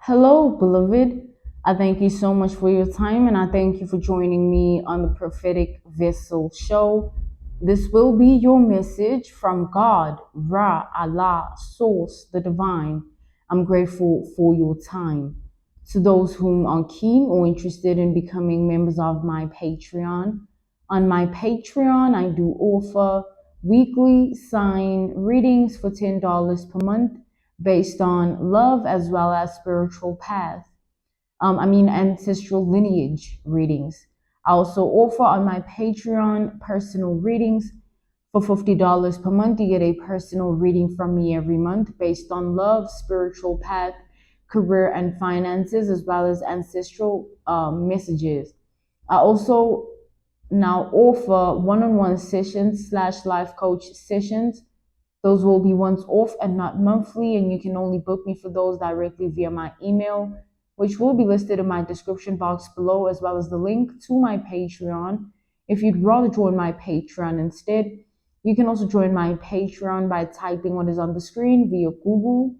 Hello, beloved. I thank you so much for your time and I thank you for joining me on the Prophetic Vessel Show. This will be your message from God, Ra, Allah, Source, the Divine. I'm grateful for your time. To those whom are keen or interested in becoming members of my Patreon, on my Patreon, I do offer weekly sign readings for $10 per month based on love as well as spiritual path. Ancestral lineage readings. I also offer on my Patreon personal readings for $50 per month. You get a personal reading from me every month based on love, spiritual path, career, and finances, as well as ancestral messages. I also now offer one-on-one sessions / life coach sessions. Those will be once off and not monthly, and you can only book me for those directly via my email, which will be listed in my description box below, as well as the link to my Patreon. If you'd rather join my Patreon instead, you can also join my Patreon by typing what is on the screen via Google,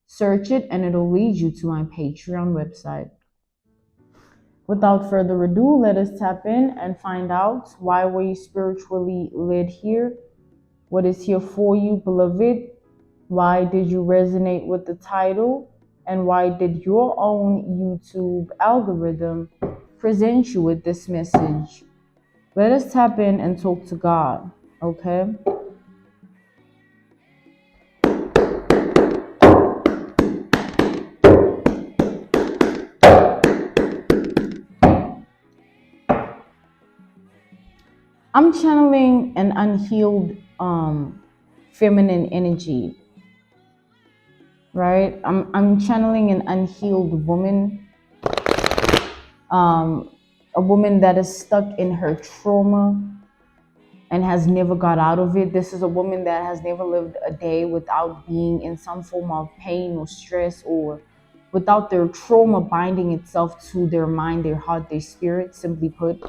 search it, and it'll lead you to my Patreon website. Without further ado, let us tap in and find out why were you spiritually led here? What is here for you, beloved? Why did you resonate with the title? And why did your own YouTube algorithm present you with this message? Let us tap in and talk to God, okay? I'm channeling an unhealed feminine energy, right? I'm channeling an unhealed woman, a woman that is stuck in her trauma and has never got out of it. This is a woman that has never lived a day without being in some form of pain or stress, or without their trauma binding itself to their mind, their heart, their spirit, simply put,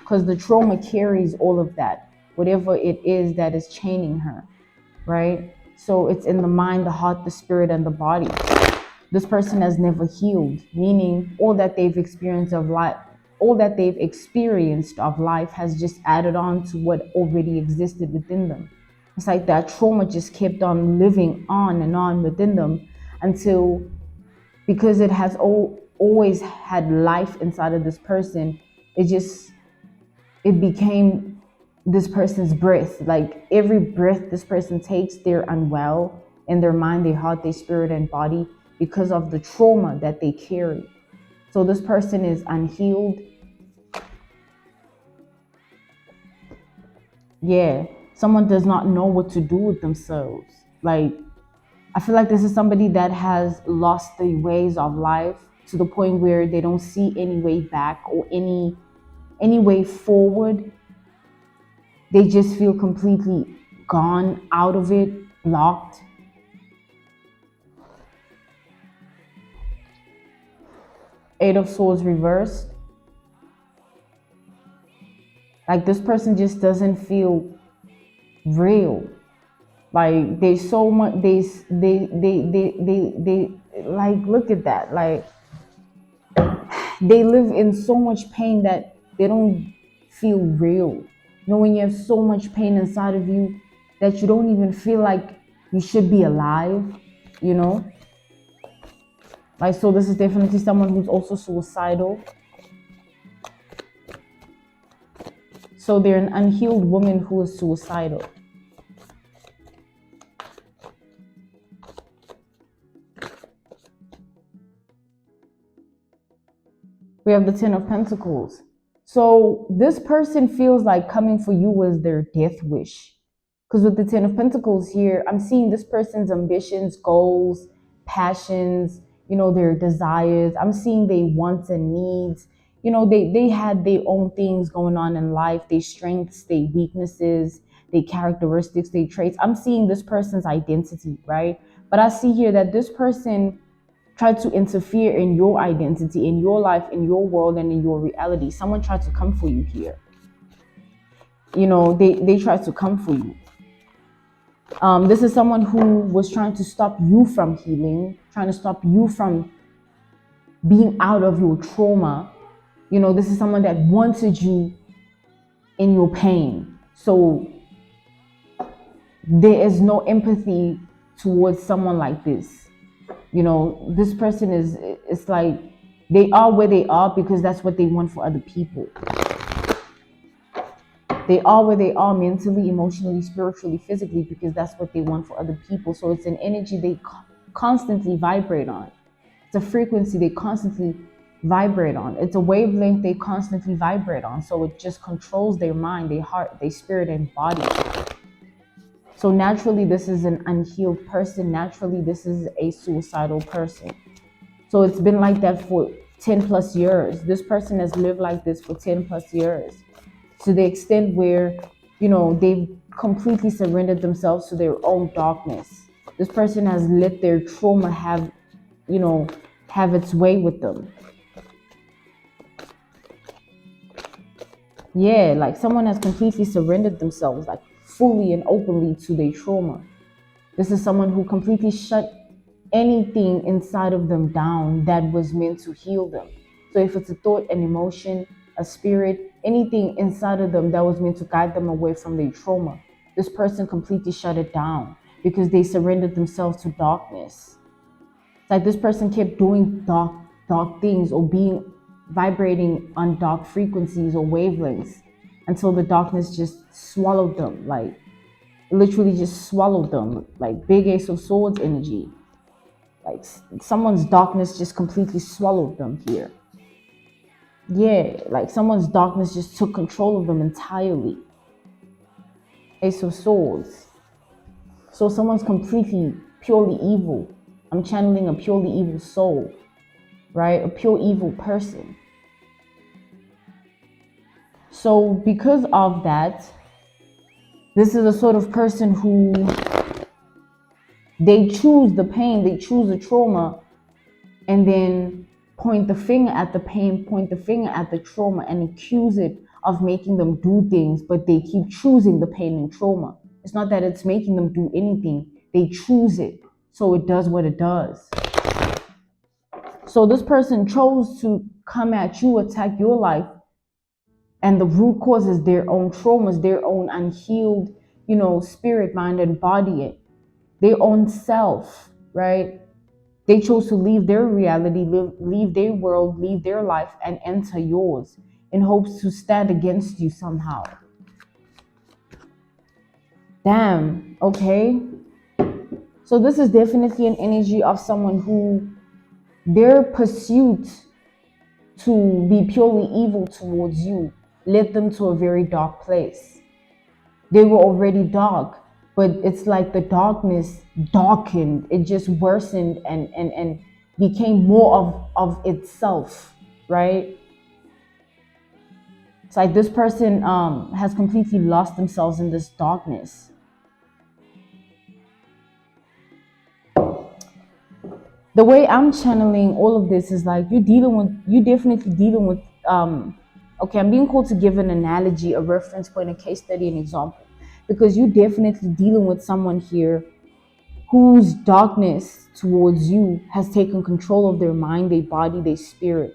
because the trauma carries all of that, whatever it is that is chaining her, right? So it's in the mind, the heart, the spirit, and the body. This person has never healed, meaning all that they've experienced of life, has just added on to what already existed within them. It's like that trauma just kept on living on and on within them until, because it has always had life inside of this person, it became this person's breath. Like every breath this person takes, they're unwell in their mind, their heart, their spirit, and body because of the trauma that they carry. So this person is unhealed. Yeah, someone does not know what to do with themselves. Like, I feel like this is somebody that has lost the ways of life to the point where they don't see any way back or any way forward. They just feel completely gone out of it, blocked. Eight of Swords reversed. Like this person just doesn't feel real. Like there's so much, they like, look at that. Like they live in so much pain that they don't feel real. You know, when you have so much pain inside of you that you don't even feel like you should be alive, you know? Like, so this is definitely someone who's also suicidal. So they're an unhealed woman who is suicidal. We have the Ten of Pentacles. So this person feels like coming for you was their death wish. Because with the Ten of Pentacles here, I'm seeing this person's ambitions, goals, passions, you know, their desires. I'm seeing their wants and needs. You know, they had their own things going on in life, their strengths, their weaknesses, their characteristics, their traits. I'm seeing this person's identity, right? But I see here that this person tried to interfere in your identity, in your life, in your world, and in your reality. Someone tried to come for you here. You know, they tried to come for you. This is someone who was trying to stop you from healing, trying to stop you from being out of your trauma. This is someone that wanted you in your pain. So there is no empathy towards someone like this. This person it's like they are where they are because that's what they want for other people. They are where they are mentally, emotionally, spiritually, physically, because that's what they want for other people. So it's an energy they constantly vibrate on. It's a frequency they constantly vibrate on. It's a wavelength they constantly vibrate on. So it just controls their mind, their heart, their spirit, and body. So naturally, this is an unhealed person. Naturally, this is a suicidal person. So it's been like that for 10 plus years. This person has lived like this for 10 plus years, to the extent where, they've completely surrendered themselves to their own darkness. This person has let their trauma have its way with them. Yeah, like someone has completely surrendered themselves, like fully and openly, to their trauma. This is someone who completely shut anything inside of them down that was meant to heal them. So if it's a thought, an emotion, a spirit, anything inside of them that was meant to guide them away from their trauma, this person completely shut it down because they surrendered themselves to darkness. It's like this person kept doing dark things, or vibrating on dark frequencies or wavelengths, until the darkness just swallowed them, like literally just swallowed them, like big Ace of Swords energy. Like someone's darkness just completely swallowed them here. Yeah, like someone's darkness just took control of them entirely. Ace of Swords. So someone's completely, purely evil. I'm channeling a purely evil soul, right? A pure evil person. So because of that, this is a sort of person who they choose the pain, they choose the trauma, and then point the finger at the pain, point the finger at the trauma, and accuse it of making them do things, but they keep choosing the pain and trauma. It's not that it's making them do anything, they choose it, so it does what it does. So this person chose to come at you, attack your life, and the root cause is their own traumas, their own unhealed, spirit, mind, and body, their own self, right? They chose to leave their reality, leave their world, leave their life, and enter yours in hopes to stand against you somehow. Damn, okay. So this is definitely an energy of someone who their pursuit to be purely evil towards you led them to a very dark place. They were already dark, but it's like the darkness darkened. It just worsened and became more of itself, right? It's like this person has completely lost themselves in this darkness. The way I'm channeling all of this is like you definitely dealing with okay, I'm being called to give an analogy, a reference point, a case study, an example, because you definitely dealing with someone here whose darkness towards you has taken control of their mind, their body, their spirit.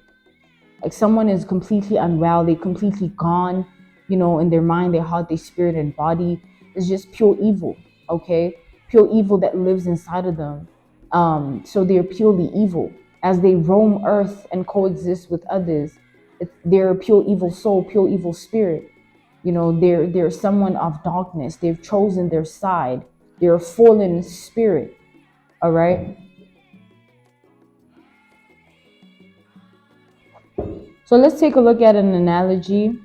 Like someone is completely unwell, they're completely gone, in their mind, their heart, their spirit, and body. It's just pure evil, okay? Pure evil that lives inside of them. So they're purely evil. As they roam earth and coexist with others, they're a pure evil soul, pure evil spirit. They're someone of darkness. They've chosen their side. They're a fallen spirit, all right? So let's take a look at an analogy,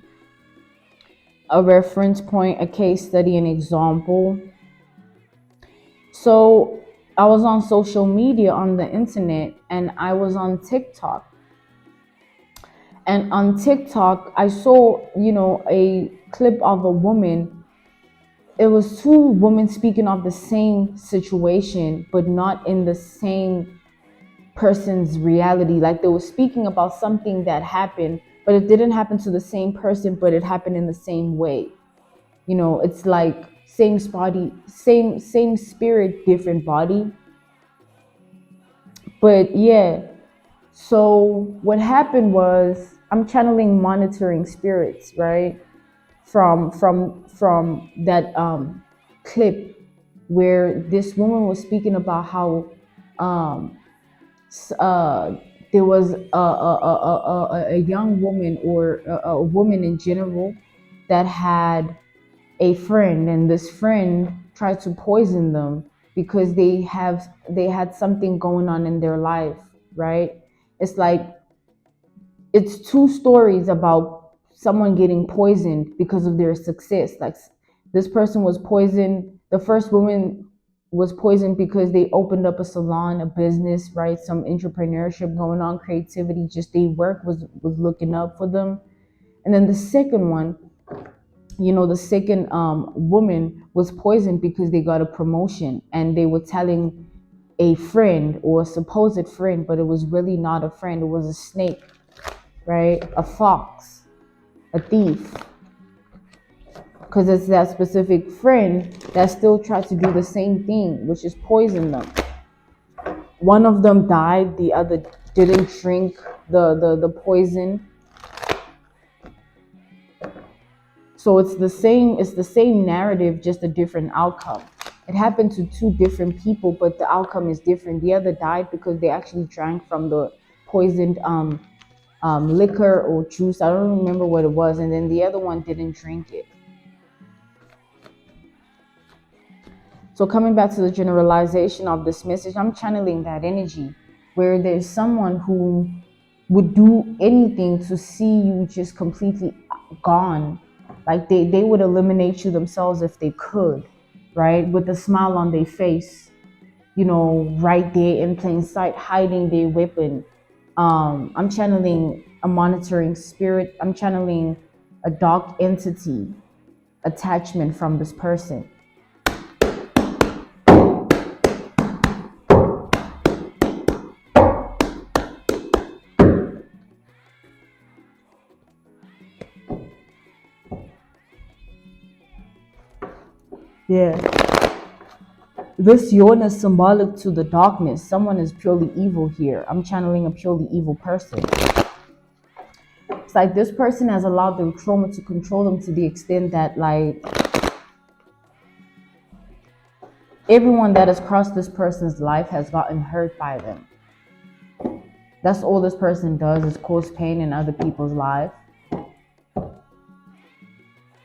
a reference point, a case study, an example. So I was on social media, on the internet, and I was on TikTok. And on TikTok, I saw, a clip of a woman. It was two women speaking of the same situation, but not in the same person's reality. Like they were speaking about something that happened, but it didn't happen to the same person, but it happened in the same way. It's like same body, same spirit, different body. But yeah, So what happened was, I'm channeling monitoring spirits, right? From that clip where this woman was speaking about how um, there was a young woman, or a woman in general, that had a friend, and this friend tried to poison them because they had something going on in their life, right? It's like, it's two stories about someone getting poisoned because of their success. Like, this person was poisoned. The first woman was poisoned because they opened up a salon, a business, right? Some entrepreneurship going on, creativity, just their work was looking up for them. And then the second one, the second woman was poisoned because they got a promotion, and they were telling a friend, or a supposed friend, but it was really not a friend. It was a snake, right? A fox, a thief. Because it's that specific friend that still tried to do the same thing, which is poison them. One of them died, the other didn't drink the poison. So it's the same narrative, just a different outcome. It happened to two different people, but the outcome is different. The other died because they actually drank from the poisoned liquor or juice. I don't remember what it was. And then the other one didn't drink it. So coming back to the generalization of this message, I'm channeling that energy where there's someone who would do anything to see you just completely gone. Like they would eliminate you themselves if they could, right? With a smile on their face, right there in plain sight, hiding their weapon. I'm channeling a monitoring spirit. I'm channeling a dark entity attachment from this person. Yeah. This yawn is symbolic to the darkness. Someone is purely evil here. I'm channeling a purely evil person. It's like this person has allowed their trauma to control them to the extent that, like, everyone that has crossed this person's life has gotten hurt by them. That's all this person does, is cause pain in other people's lives.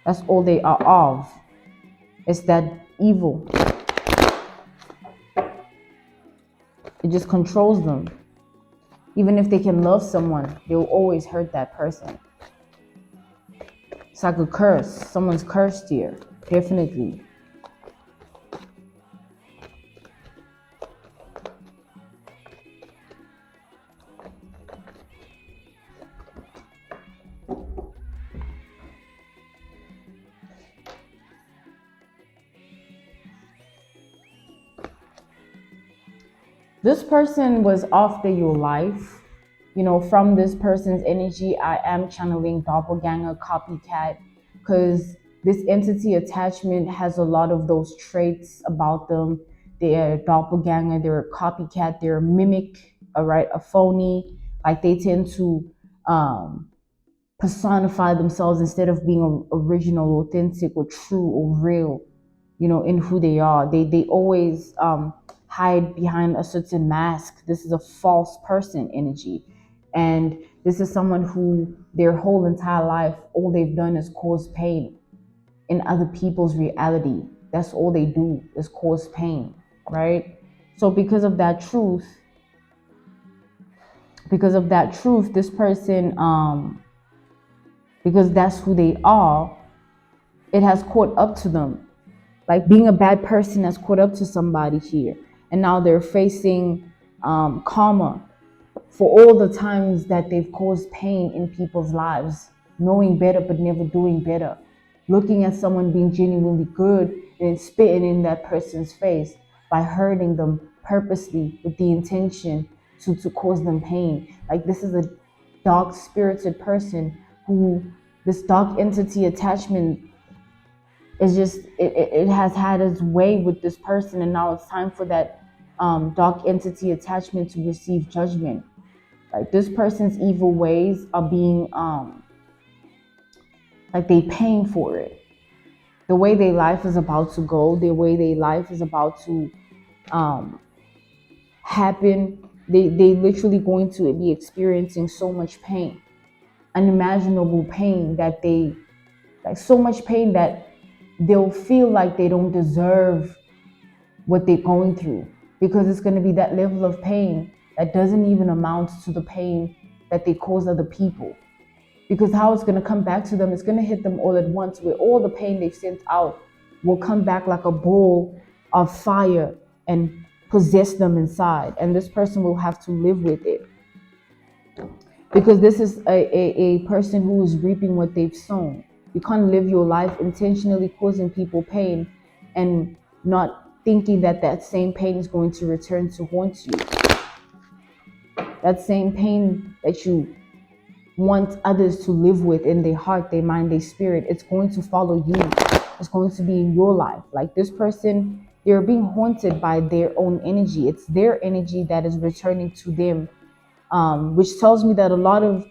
That's all they are of. It's that evil. It just controls them. Even if they can love someone, they will always hurt that person. It's like a curse. Someone's cursed here, definitely. This person was after your life. From this person's energy, I am channeling doppelganger, copycat, because this entity attachment has a lot of those traits about them. They're a doppelganger, they're a copycat, they're a mimic, all right, a phony. Like, they tend to personify themselves instead of being original, authentic, or true, or real, in who they are. They always hide behind a certain mask. This is a false person energy. And this is someone who their whole entire life, all they've done is cause pain in other people's reality. That's all they do, is cause pain, right? So because of that truth, this person, because that's who they are, it has caught up to them. Like, being a bad person has caught up to somebody here. And now they're facing karma for all the times that they've caused pain in people's lives, knowing better but never doing better, looking at someone being genuinely good and spitting in that person's face by hurting them purposely with the intention to cause them pain. Like, this is a dark spirited person who this dark entity attachment is just, it has had its way with this person, and now it's time for that dark entity attachment to receive judgment. Like this person's evil ways are being like they paying for it. The way their life is about to go, the way their life is about to happen, they literally going to be experiencing so much pain, unimaginable pain, that they like so much pain that they'll feel like they don't deserve what they're going through, because it's going to be that level of pain that doesn't even amount to the pain that they cause other people. Because how it's going to come back to them, it's going to hit them all at once, where all the pain they've sent out will come back like a ball of fire and possess them inside. And this person will have to live with it. Because this is a person who is reaping what they've sown. You can't live your life intentionally causing people pain and not thinking that that same pain is going to return to haunt you. That same pain that you want others to live with in their heart, their mind, their spirit, it's going to follow you. It's going to be in your life. Like this person, they're being haunted by their own energy. It's their energy that is returning to them, which tells me that a lot of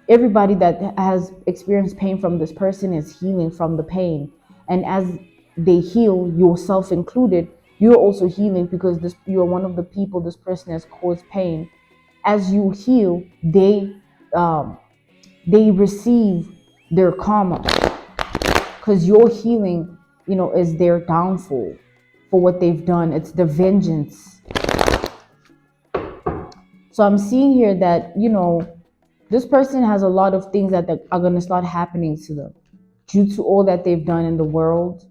everybody that has experienced pain from this person is healing from the pain. And as they heal, yourself included, you're also healing, because you are one of the people this person has caused pain. As you heal, they receive their karma, because your healing, is their downfall for what they've done. It's the vengeance. So I'm seeing here that, this person has a lot of things that are going to start happening to them due to all that they've done in the world,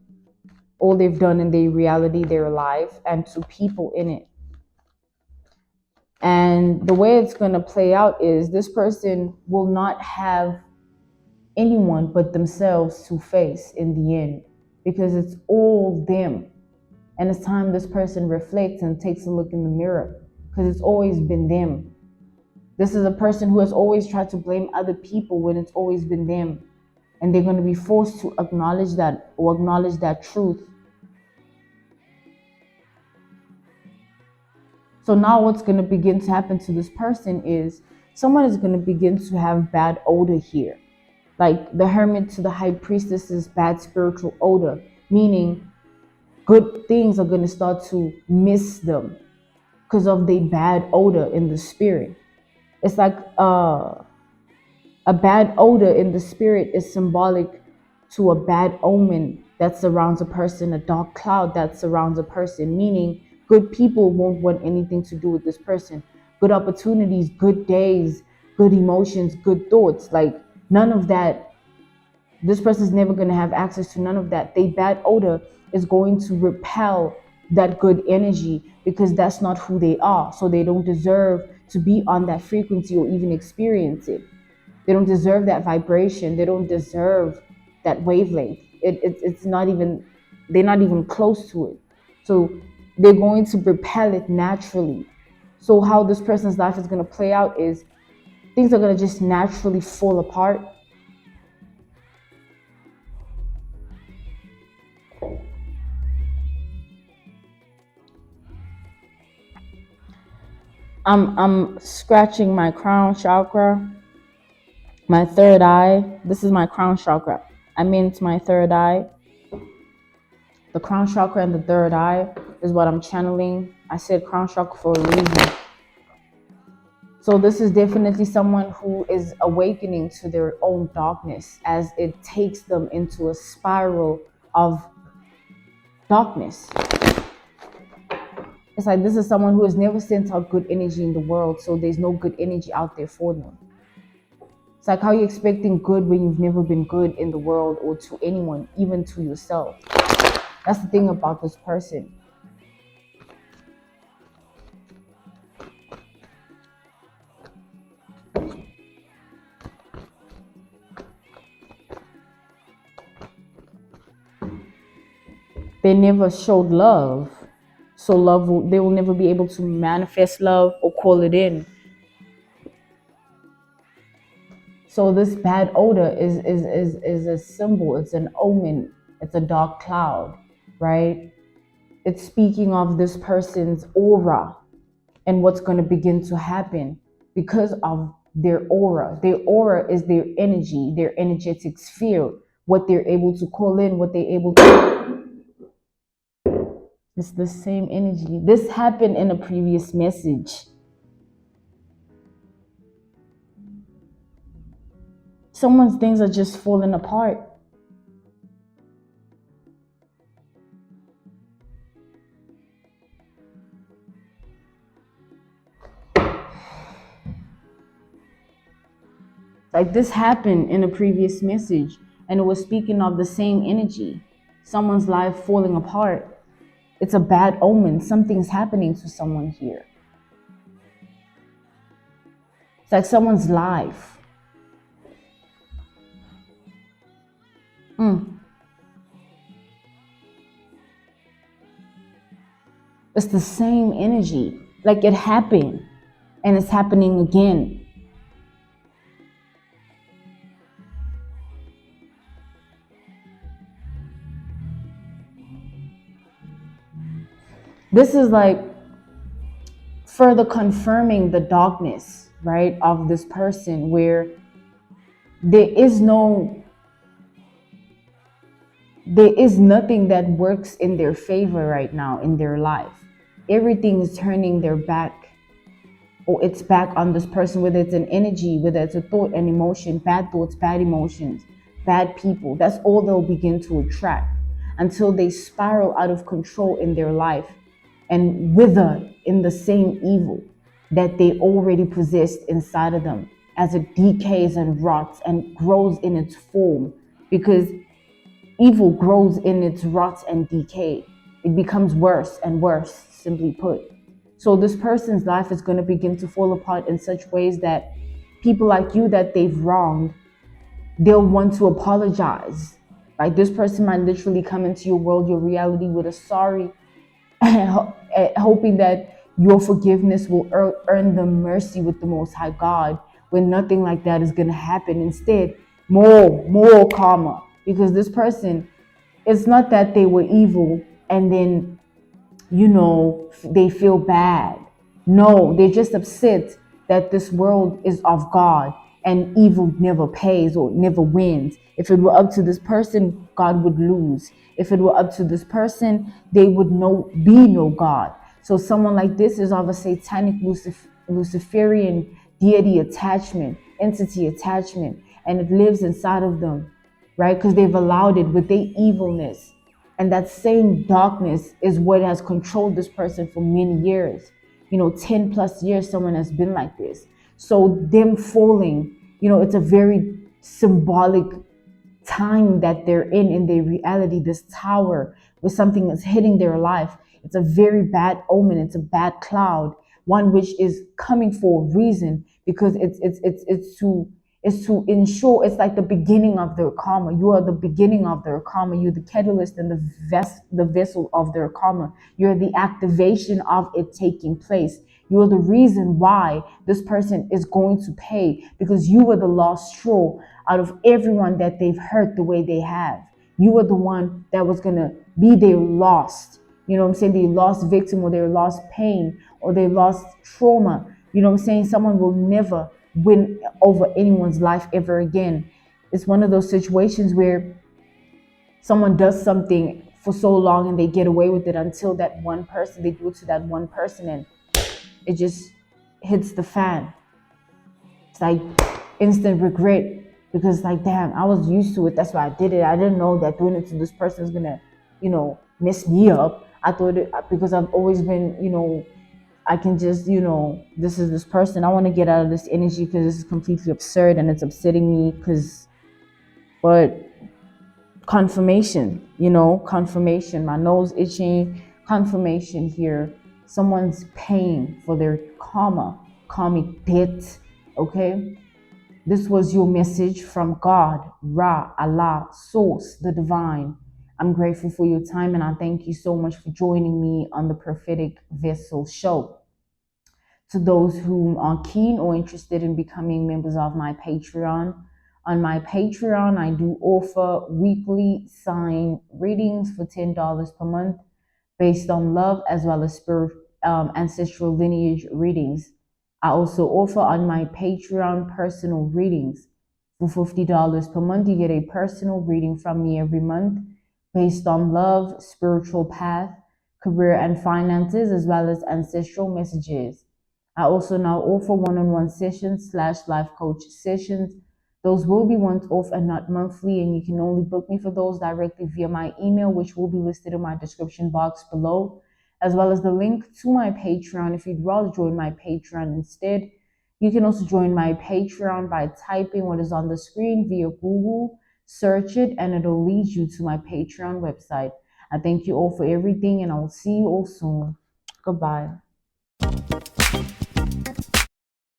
all they've done in their reality, their life, and to people in it. And the way it's going to play out is this person will not have anyone but themselves to face in the end, because it's all them. And it's time this person reflects and takes a look in the mirror, because it's always been them. This is a person who has always tried to blame other people when it's always been them. And they're going to be forced to acknowledge that truth. So now what's going to begin to happen to this person is someone is going to begin to have bad odor here. Like the hermit to the high priestess's bad spiritual odor, meaning good things are going to start to miss them because of the bad odor in the spirit. It's like a bad odor in the spirit is symbolic to a bad omen that surrounds a person, a dark cloud that surrounds a person, meaning good people won't want anything to do with this person. Good opportunities, good days, good emotions, good thoughts, like none of that. This person's never going to have access to none of that. The bad odor is going to repel that good energy, because that's not who they are. So they don't deserve to be on that frequency or even experience it. They don't deserve that vibration. They don't deserve that wavelength. It's not even, they're not even close to it. So they're going to repel it naturally. So how this person's life is going to play out is things are going to just naturally fall apart. I'm scratching my crown chakra, my third eye. This is my crown chakra. I mean, it's my third eye. The crown chakra and the third eye is what I'm channeling. I said crown chakra for a reason. So this is definitely someone who is awakening to their own darkness as it takes them into a spiral of darkness. It's like this is someone who has never sent out good energy in the world, so there's no good energy out there for them. It's like how you're expecting good when you've never been good in the world or to anyone, even to yourself. That's the thing about this person. They never showed love. So they will never be able to manifest love or call it in. So this bad odor is a symbol. It's an omen. It's a dark cloud, right? It's speaking of this person's aura and what's going to begin to happen, because of their aura. Their aura is their energy, their energetic sphere, what they're able to call in, what they're able to. It's the same energy. This happened in a previous message. Someone's things are just falling apart. Like this happened in a previous message, and it was speaking of the same energy. Someone's life falling apart. It's a bad omen. Something's happening to someone here. It's like someone's life. It's the same energy. Like it happened, and it's happening again. This is like further confirming the darkness, right, of this person, where there is nothing that works in their favor right now in their life. Everything is turning their back, or it's back on this person, whether it's an energy, whether it's a thought, an emotion, bad thoughts, bad emotions, bad people. That's all they'll begin to attract until they spiral out of control in their life and wither in the same evil that they already possessed inside of them, as it decays and rots and grows in its form. Because evil grows in its rot and decay. It becomes worse and worse, simply put. So this person's life is going to begin to fall apart in such ways that people like you that they've wronged, they'll want to apologize. Like this person might literally come into your world, your reality, with a sorry, hoping that your forgiveness will earn them mercy with the Most High God, when nothing like that is going to happen. Instead, more karma. Because this person, it's not that they were evil and then, they feel bad. No, they're just upset that this world is of God and evil never pays or never wins. If it were up to this person, God would lose. If it were up to this person, they would be no God. So someone like this is of a satanic Luciferian deity attachment, entity attachment, and it lives inside of them, right? Because they've allowed it with their evilness. And that same darkness is what has controlled this person for many years. 10 plus years, someone has been like this. So them falling, it's a very symbolic time that they're in their reality, this tower with something that's hitting their life. It's a very bad omen. It's a bad cloud, one which is coming for a reason, because it's to ensure. It's like the beginning of their karma. You are the beginning of their karma. You're the catalyst and the vessel of their karma. You're the activation of it taking place. You're the reason why this person is going to pay, because you were the last straw out of everyone that they've hurt the way they have. You were the one that was going to be their lost, their lost victim, or their lost pain, or their lost trauma. Someone will never win over anyone's life ever again. It's one of those situations where someone does something for so long and they get away with it until that one person, they do it to that one person, and it just hits the fan. It's like instant regret, because like, damn, I was used to it. That's why I did it. I didn't know that doing it to this person is gonna, mess me up. I thought it, because I've always been, I can just, this is this person. I want to get out of this energy because this is completely absurd and it's upsetting me. But confirmation, confirmation. My nose itching. Confirmation here. Someone's paying for their karmic debt. Okay. This was your message from God, Ra, Allah, Source, the Divine. I'm grateful for your time, and I thank you so much for joining me on the Prophetic Vessel Show. To those who are keen or interested in becoming members of my Patreon, on my Patreon, I do offer weekly sign readings for $10 per month based on love, as well as spirit, ancestral lineage readings. I also offer on my Patreon personal readings. For $50 per month, you get a personal reading from me every month based on love, spiritual path, career and finances, as well as ancestral messages. I also now offer one-on-one sessions / life coach sessions. Those will be once off and not monthly, and you can only book me for those directly via my email, which will be listed in my description box below, as well as the link to my Patreon. If you'd rather join my Patreon instead, you can also join my Patreon by typing what is on the screen via Google, search it, and it'll lead you to my Patreon website. I thank you all for everything, and I will see you all soon. Goodbye.